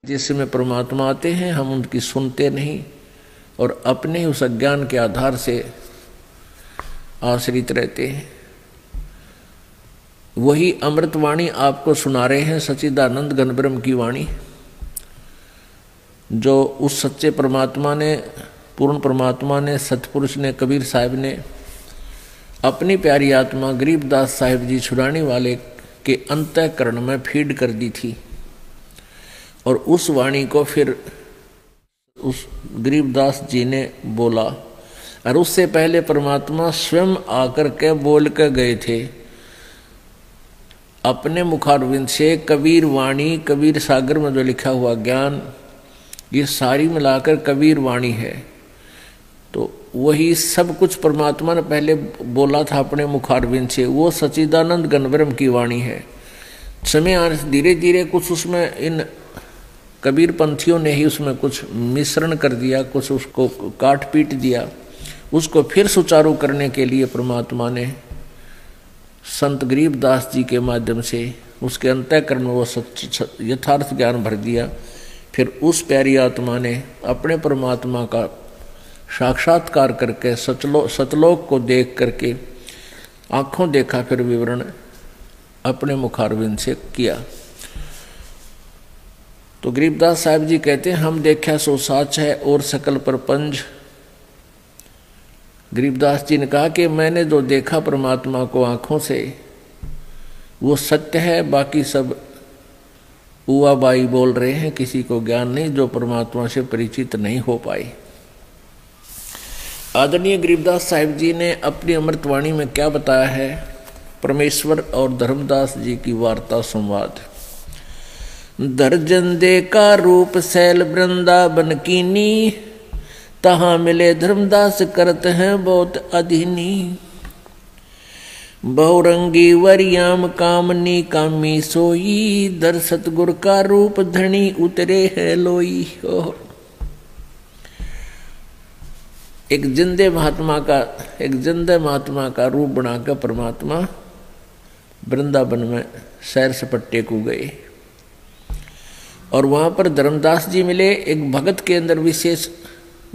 जिसमें परमात्मा आते हैं हम उनकी सुनते नहीं और अपने उस अज्ञान के आधार से आश्रित रहते हैं। वही अमृतवाणी आपको सुना रहे हैं, सच्चिदानंद घन ब्रह्म की वाणी, जो उस सच्चे परमात्मा ने, पूर्ण परमात्मा ने, सतपुरुष ने, कबीर साहब ने अपनी प्यारी आत्मा गरीबदास साहिब जी छुड़ाने वाले के अंतःकरण में फीड कर दी थी। और उस वाणी को फिर उस गरीबदास जी ने बोला, और उससे पहले परमात्मा स्वयं आकर के बोल के गए थे अपने मुखारविंद से। कबीर वाणी, कबीर सागर में जो लिखा हुआ ज्ञान, ये सारी मिलाकर कबीर वाणी है। तो वही सब कुछ परमात्मा ने पहले बोला था अपने मुखारविंद से, वो सच्चिदानंद घन ब्रह्म की वाणी है। समय आने से धीरे धीरे कुछ उसमें इन कबीर पंथियों ने ही उसमें कुछ मिश्रण कर दिया, कुछ उसको काट पीट दिया। उसको फिर सुचारू करने के लिए परमात्मा ने संत गरीबदास जी के माध्यम से उसके अंतःकरण में वो यथार्थ ज्ञान भर दिया। फिर उस प्यारी आत्मा ने अपने परमात्मा का साक्षात्कार करके सतलोक को देख करके आँखों देखा, फिर विवरण अपने मुखारविंद से किया। तो गरीबदास साहब जी कहते हैं, हम देखा सो साच है और सकल परपंच। गरीबदास जी ने कहा कि मैंने जो देखा परमात्मा को आंखों से वो सत्य है, बाकी सब उवा बाई बोल रहे हैं, किसी को ज्ञान नहीं, जो परमात्मा से परिचित नहीं हो पाए। आदरणीय गरीबदास साहिब जी ने अपनी अमृतवाणी में क्या बताया है? परमेश्वर और धर्मदास जी की वार्ता संवाद। दर्जन दे का रूप सैल वृंदावन कीनी, तहाँ मिले धर्मदास करत हैं बहुत अधीनी। बहुरंगी वरियाम कामनी कामी सोई, दर सतगुर का रूप धनी उतरे है लोई। एक जिंदे महात्मा का रूप बनाकर परमात्मा वृंदावन में सैर सपट्टे को गए और वहाँ पर धर्मदास जी मिले। एक भगत के अंदर विशेष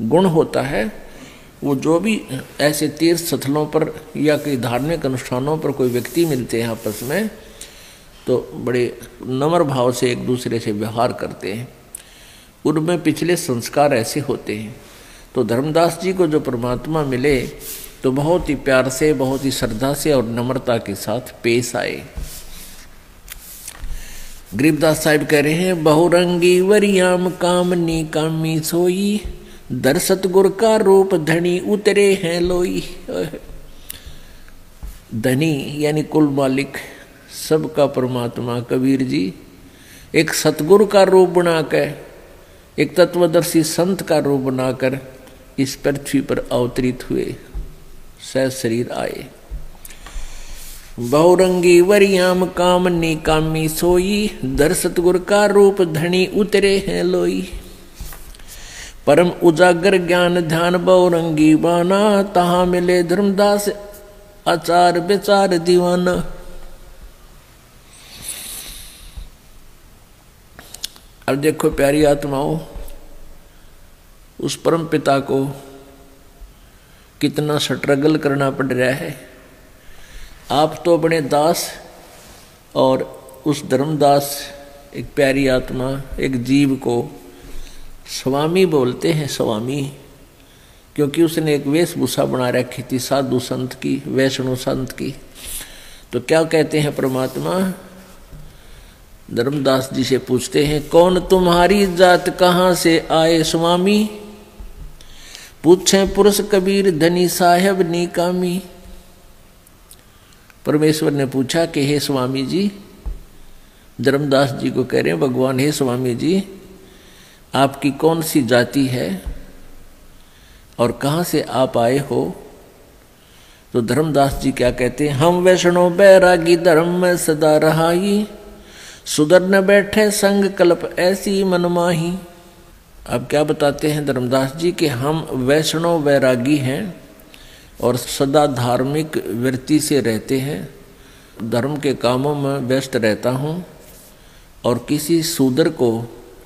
गुण होता है, वो जो भी ऐसे तीर्थ स्थलों पर या कई धार्मिक अनुष्ठानों पर कोई व्यक्ति मिलते हैं आपस में, तो बड़े नम्र भाव से एक दूसरे से व्यवहार करते हैं। उनमें पिछले संस्कार ऐसे होते हैं। तो धर्मदास जी को जो परमात्मा मिले तो बहुत ही प्यार से, बहुत ही श्रद्धा से और नम्रता के साथ पेश आए। गरीबदास साहिब कह रहे हैं, बहुरंगी वरियाम कामनी कामी सोई, दर सतगुर का रूप धनी उतरे हैं लोई। धनी यानी कुल मालिक सबका परमात्मा कबीर जी एक सतगुरु का रूप बनाकर, एक तत्वदर्शी संत का रूप बनाकर इस पृथ्वी पर अवतरित हुए, सह शरीर आए। बहुरंगी वरियाम कामनी कामी सोई, दर सतगुर का रूप धनी उतरे हैं लोई। परम उजागर ज्ञान ध्यान बहुरंगी बाना, तहाँ मिले धर्मदास आचार विचार दीवाना। अब देखो प्यारी आत्माओं, उस परम पिता को कितना स्ट्रगल करना पड़ रहा है। आप तो बने दास और उस धर्मदास एक प्यारी आत्मा, एक जीव को स्वामी बोलते हैं। स्वामी क्योंकि उसने एक वेशभूषा बना रखी थी साधु संत की, वैष्णव संत की। तो क्या कहते हैं परमात्मा? धर्मदास जी से पूछते हैं, कौन तुम्हारी जात कहाँ से आए स्वामी? पूछे पुरुष कबीर धनी साहेब निकामी। परमेश्वर ने पूछा कि हे स्वामी जी, धर्मदास जी को कह रहे हैं भगवान, हे स्वामी जी आपकी कौन सी जाति है और कहाँ से आप आए हो? तो धर्मदास जी क्या कहते हैं, हम वैष्णव बैरागी धर्म में सदा रहाई, सुधर न बैठे संग कल्प ऐसी मनमाही। अब क्या बताते हैं धर्मदास जी कि हम वैष्णव वैरागी हैं और सदा धार्मिक वृत्ति से रहते हैं, धर्म के कामों में व्यस्त रहता हूँ और किसी शूद्र को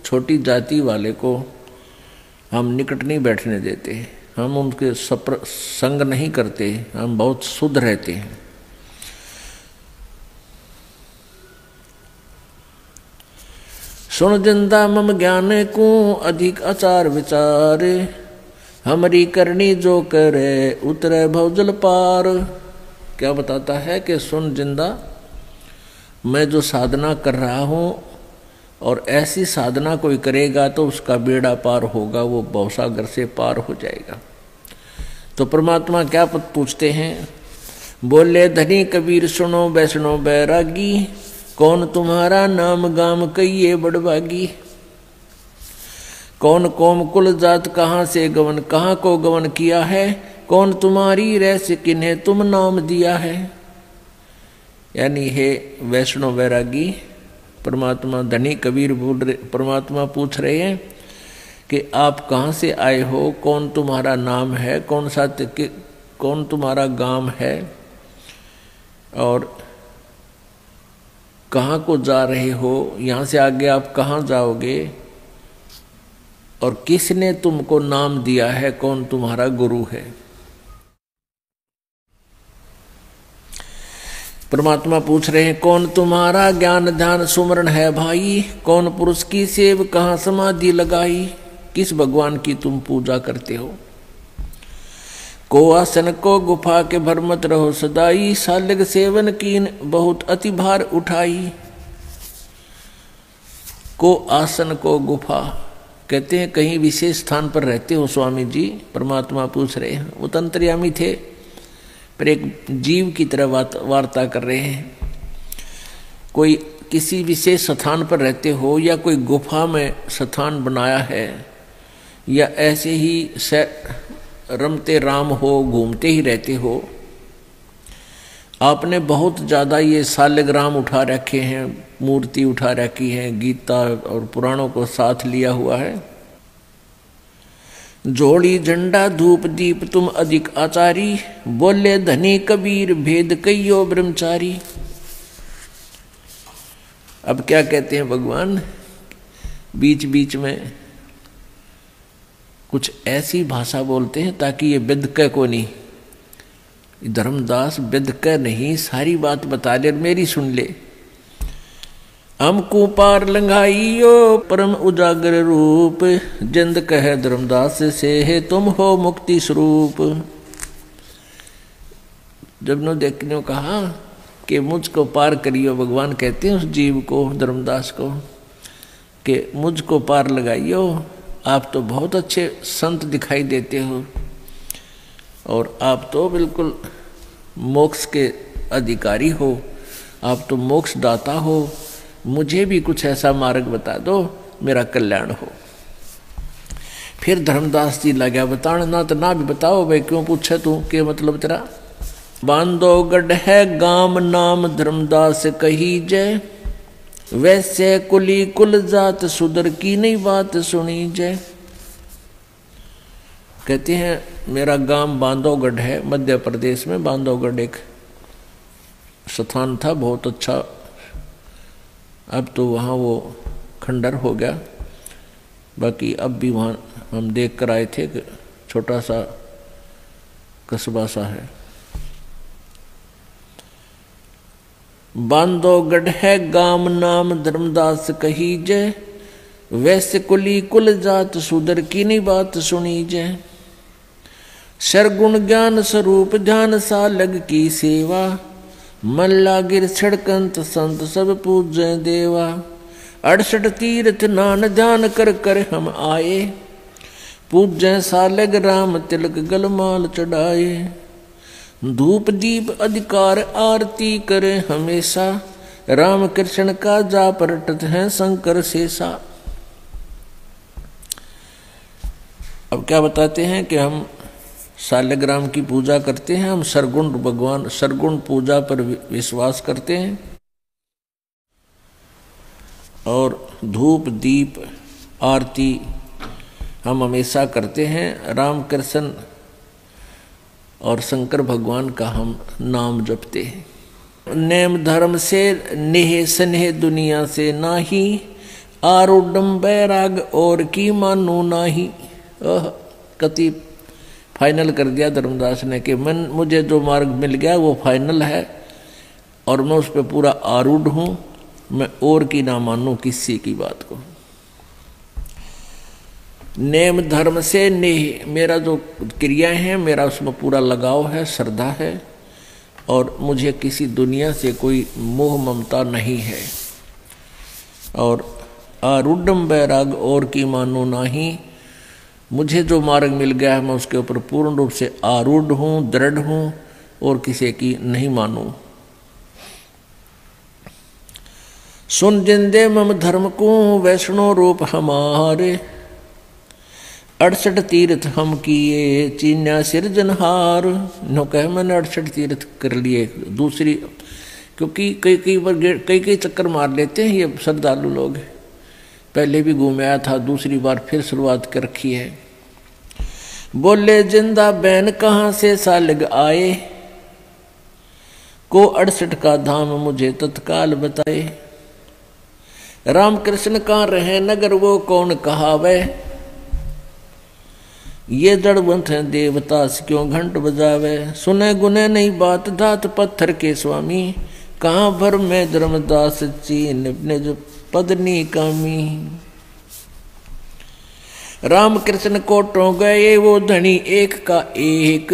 छोटी जाति वाले को हम निकट नहीं बैठने देते, हम उनके संग नहीं करते, हम बहुत शुद्ध रहते हैं। सुन जिंदा मम ज्ञान को अधिक आचार विचार, हमारी करनी जो करे उतरे भवजल पार। क्या बताता है कि सुन जिंदा, मैं जो साधना कर रहा हूँ और ऐसी साधना कोई करेगा तो उसका बेड़ा पार होगा, वो भवसागर से पार हो जाएगा। तो परमात्मा क्या पूछते हैं? बोले धनी कबीर सुनो वैष्णो बैरागी, कौन तुम्हारा नाम गाम कहिए बड़भागी। कौन कौम कुल जात कहाँ से गवन, कहाँ को गवन किया है, कौन तुम्हारी रैस किन्हें तुम नाम दिया है। यानी हे वैष्णो बैरागी, परमात्मा धनी कबीर बोल रहे, परमात्मा पूछ रहे हैं कि आप कहाँ से आए हो, कौन तुम्हारा नाम है, कौन तुम्हारा गांव है, और कहाँ को जा रहे हो, यहाँ से आगे आप कहाँ जाओगे, और किसने तुमको नाम दिया है, कौन तुम्हारा गुरु है। परमात्मा पूछ रहे हैं कौन तुम्हारा ज्ञान ध्यान सुमरण है भाई, कौन पुरुष की सेव कहाँ समाधि लगाई, किस भगवान की तुम पूजा करते हो। को आसन को गुफा के भर मत रहो सदाई, सालग सेवन कीन बहुत अति भार उठाई। को आसन को गुफा कहते हैं कहीं विशेष स्थान पर रहते हो स्वामी जी, परमात्मा पूछ रहे हैं। वो तो अंतर्यामी थे पर एक जीव की तरह वार्ता कर रहे हैं। कोई किसी विशेष स्थान पर रहते हो या कोई गुफा में स्थान बनाया है, या ऐसे ही रमते राम हो, घूमते ही रहते हो। आपने बहुत ज़्यादा ये सालग्राम उठा रखे हैं, मूर्ति उठा रखी है, गीता और पुराणों को साथ लिया हुआ है। जोड़ी झंडा धूप दीप तुम अधिक आचारी, बोले धनी कबीर भेद कहियो ब्रह्मचारी। अब क्या कहते हैं भगवान, बीच बीच में कुछ ऐसी भाषा बोलते हैं ताकि ये बिदक को नहीं, धर्मदास बिदक नहीं, सारी बात बता ले, मेरी सुन ले। हमको पार लंघाइयो परम उजागर रूप, जिंद कह धर्मदास से है तुम हो मुक्ति स्वरूप। जब नो देखने कहा कि मुझको पार करियो, भगवान कहते हैं उस जीव को, धर्मदास को, कि मुझको पार लगाइयो। आप तो बहुत अच्छे संत दिखाई देते हो और आप तो बिल्कुल मोक्ष के अधिकारी हो, आप तो मोक्ष दाता हो, मुझे भी कुछ ऐसा मार्ग बता दो मेरा कल्याण हो। फिर धर्मदास जी लगा बताना, ना तो ना भी बताओ भाई, क्यों पूछे तू, के मतलब तेरा। बांधोगढ़ है गाम नाम धर्मदास कही जय, वैसे कुली कुल जात सुधर की नहीं बात सुनी जय। कहते हैं मेरा गांव बांधवगढ़ है, मध्य प्रदेश में बांधवगढ़ एक स्थान था बहुत अच्छा। अब तो वहाँ वो खंडर हो गया, बाकी अब भी वहाँ हम देख कर आए थे कि छोटा सा कस्बा सा है। बांधोगढ़ है गाम नाम धर्मदास कही जय, वैसे कुली कुल जात सुधर की नहीं बात सुनी जय। सरगुण ज्ञान स्वरूप ध्यान सा लग की सेवा, मन लागिर छड़कंत संत सब पूजय देवा। 68 तीर्थ नान ध्यान कर कर हम आए, पूजय सालग राम तिलक गलमाल चढ़ाए। धूप दीप अधिकार आरती करे हमेशा, राम कृष्ण का जा परटत है शंकर शेषा। अब क्या बताते हैं कि हम सालग्राम की पूजा करते हैं, हम सरगुण भगवान सरगुण पूजा पर विश्वास करते हैं, और धूप दीप आरती हम हमेशा करते हैं। राम कृष्ण और शंकर भगवान का हम नाम जपते हैं। नेम धर्म से नेह स्नेह दुनिया से नाही, आरूढ़ बैराग और की मानू नाही। कति फाइनल कर दिया धर्मदास ने कि मुझे जो मार्ग मिल गया वो फाइनल है और मैं उस पर पूरा आरूढ़ हूं, मैं और की ना मानूं किसी की बात को। नेम धर्म से नेह, मेरा जो क्रियाएं हैं मेरा उसमें पूरा लगाव है, श्रद्धा है और मुझे किसी दुनिया से कोई मोह ममता नहीं है। और आरूढ़ बैराग और की मानो नाही, मुझे जो मार्ग मिल गया है मैं उसके ऊपर पूर्ण रूप से आरूढ़ हूँ, दृढ़ हूँ और किसी की नहीं मानूं। सुन जिंदे मम धर्म को वैष्णो रूप हमारे, 68 तीर्थ हम किए चीन्या सिरजनहार। नो कह मैंने 68 तीर्थ कर लिए। दूसरी क्योंकि कई चक्कर मार लेते हैं ये श्रद्धालु लोग, पहले भी घूम आया था, दूसरी बार फिर शुरुआत कर रखी है। बोले जिंदा बैन कहाँ से सालग आए, को 68 का धाम मुझे तत्काल बताए। राम कृष्ण कहाँ रहे नगर वो कौन कहावे, ये जड़वंत है देवतास क्यों घंट बजावे। सुने गुने नहीं बात धात पत्थर के स्वामी, कहाँ भर में धर्मदास चीन अपने जो पदनी कामी। राम कृष्ण कोटों गए वो धनी एक का एक,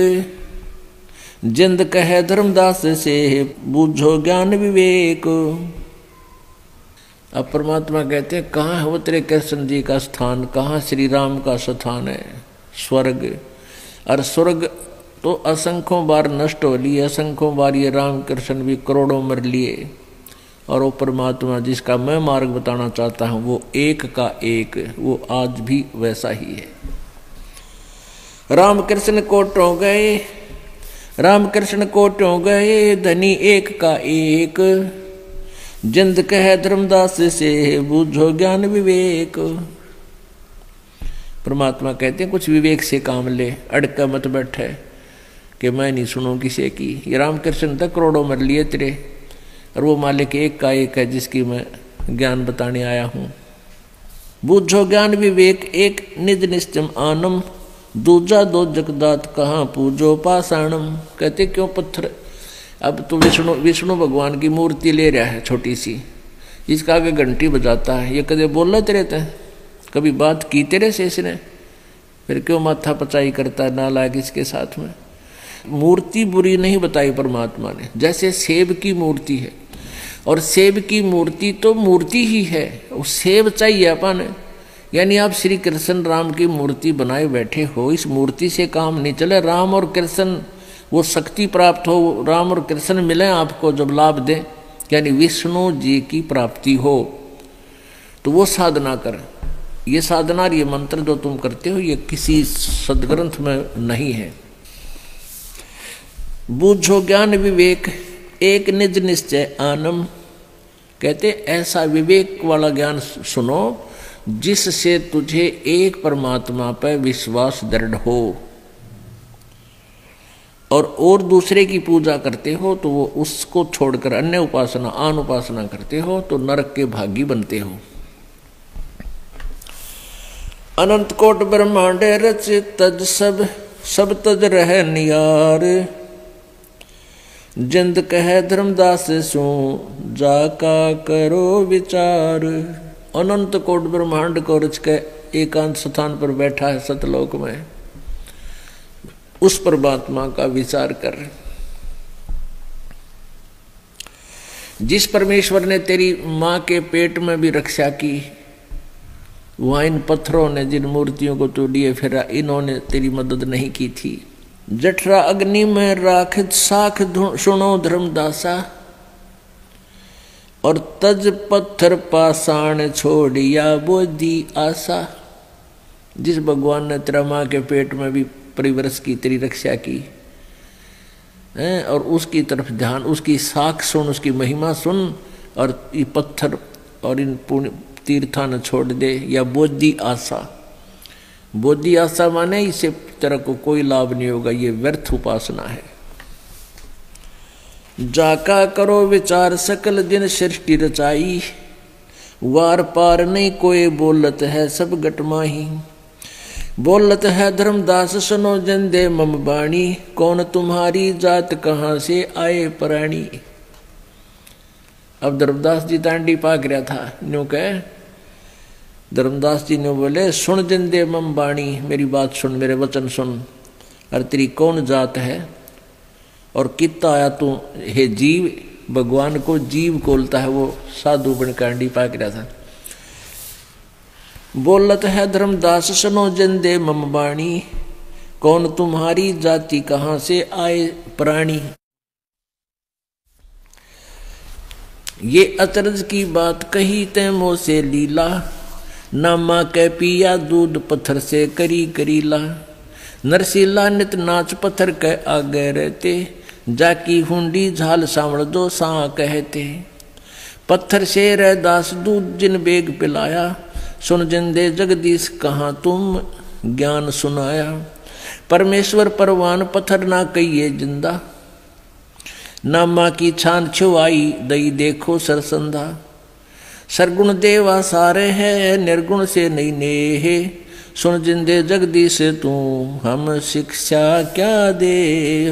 जिंद कहे धर्मदास से बूझो ज्ञान विवेक। अब परमात्मा कहते हैं कहाँ है वो तेरे कृष्ण जी का स्थान, कहाँ श्री राम का स्थान है, स्वर्ग। और स्वर्ग तो असंख्यों बार नष्ट हो लिए, असंख्यों बार ये राम कृष्ण भी करोड़ों मर लिए, और वो परमात्मा जिसका मैं मार्ग बताना चाहता हूँ वो एक का एक, वो आज भी वैसा ही है। राम कृष्ण कोटों गए, राम कृष्ण कोटों गए धनी एक का एक, जिंद कहे धर्मदास से बूझो ज्ञान विवेक। परमात्मा कहते हैं कुछ विवेक से काम ले, अड़का मत बैठे कि मैं नहीं सुनूं किसी की। ये रामकृष्ण तक करोड़ों मर लिए तेरे, और वो मालिक एक का एक है जिसकी मैं ज्ञान बताने आया हूँ। बूझो ज्ञान विवेक एक निज निश्चम आनम, दूजा दो जगदात कहाँ पूजो पाषाणम। कहते क्यों पत्थर, अब तो विष्णु भगवान की मूर्ति ले रहा है छोटी सी, इसका आगे घंटी बजाता है, ये कदे बोल तेरे ते, कभी बात की तेरे से इसने, फिर क्यों माथा पचाई करता है नालायक इसके साथ में। मूर्ति बुरी नहीं बताई परमात्मा ने, जैसे सेब की मूर्ति है, और सेब की मूर्ति तो मूर्ति ही है, वो सेब चाहिए अपन। यानी आप श्री कृष्ण राम की मूर्ति बनाए बैठे हो, इस मूर्ति से काम नहीं चले। राम और कृष्ण वो शक्ति प्राप्त हो, राम और कृष्ण मिले आपको जब लाभ दे, यानी विष्णु जी की प्राप्ति हो, तो वो साधना कर। ये साधना और ये मंत्र जो तुम करते हो ये किसी सदग्रंथ में नहीं है। बूझो ज्ञान विवेक एक निज निश्चय आनम, कहते ऐसा विवेक वाला ज्ञान सुनो जिससे तुझे एक परमात्मा पर विश्वास दृढ़ हो, और दूसरे की पूजा करते हो तो वो उसको छोड़कर अन्य उपासना आन उपासना करते हो तो नरक के भागी बनते हो। अनंत कोट ब्रह्मांड रच तज सब तज रह नियार, जिंद कहे धर्मदास सो जाका करो विचार। अनंत कोट ब्रह्मांड को रच के एकांत स्थान पर बैठा है सतलोक में, उस परमात्मा का विचार कर। जिस परमेश्वर ने तेरी मां के पेट में भी रक्षा की, वहां इन पत्थरों ने जिन मूर्तियों को तू लिए फिर इन्होंने तेरी मदद नहीं की थी। जठरा अग्नि में राख साख सुनो धर्मदासा, और तज पत्थर पाषाण छोड़िया बोधी आशा। जिस भगवान ने तेरा मां के पेट में भी परिवर्ष की तेरी रक्षा की है, और उसकी तरफ ध्यान, उसकी साख सुन, उसकी महिमा सुन, और ये पत्थर और इन पुण्य तीर्था न छोड़ दे। या बोधि आशा, बोधि आशा माने इससे तेरा को कोई लाभ नहीं होगा, ये व्यर्थ उपासना है। जाका करो विचार सकल दिन सृष्टि रचाई, वार पार नहीं कोई बोलत है सब गटमाही। बोलत है धर्मदास सुनो जन दे मम बाणी, कौन तुम्हारी जात कहाँ से आए प्राणी। अब धर्मदास जी तांडी पाक रहा था, न्यू कह धर्मदास जी ने बोले सुन जन दे मम बाणी, मेरी बात सुन, मेरे वचन सुन। और तेरी कौन जात है और कितना आया तू हे जीव। भगवान को जीव बोलता है, वो साधु बन कांडी पाक रहा था। बोलत है धर्मदास सुनो जन दे मम बाणी, कौन तुम्हारी जाति कहाँ से आए प्राणी। ये अचरज की बात कही ते मुँह से लीला, नामा के पिया दूध पत्थर से करी करीला। नरसीला नित नाच पत्थर के आगे रहते, जाकी हुंडी झाल सावण दो सा कहते। पत्थर से रैदास दूध जिन बेग पिलाया, सुन जिंदे जगदीश कहाँ तुम ज्ञान सुनाया। परमेश्वर परवान पत्थर ना कहिए जिंदा, नामा की छान छुआई दई देखो सरसंधा। सरगुण देवा सारे है निर्गुण से नहीं नेहे, सुन जिंदे जगदीश तू हम शिक्षा क्या दे।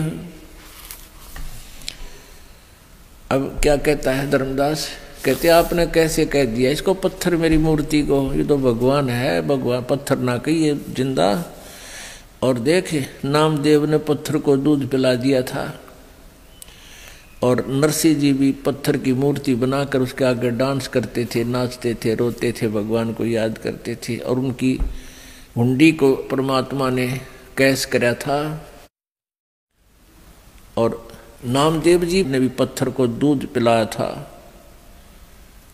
अब क्या कहता है धर्मदास, कहते आपने कैसे कह दिया इसको पत्थर मेरी मूर्ति को, ये तो भगवान है, भगवान पत्थर ना कहिए जिंदा। और देख नामदेव ने पत्थर को दूध पिला दिया था, और नरसिंह जी भी पत्थर की मूर्ति बनाकर उसके आगे डांस करते थे, नाचते थे, रोते थे, भगवान को याद करते थे। और उनकी हुंडी को परमात्मा ने कैस कराया था। और नामदेव जी ने भी पत्थर को दूध पिलाया था।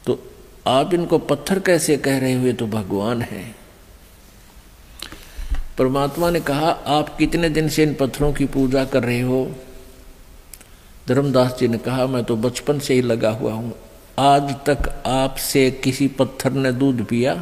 तो आप इनको पत्थर कैसे कह रहे हुए, तो भगवान है। परमात्मा ने कहा आप कितने दिन से इन पत्थरों की पूजा कर रहे हो। धर्मदास जी ने कहा मैं तो बचपन से ही लगा हुआ हूं, आज तक आपसे किसी पत्थर ने दूध पिया?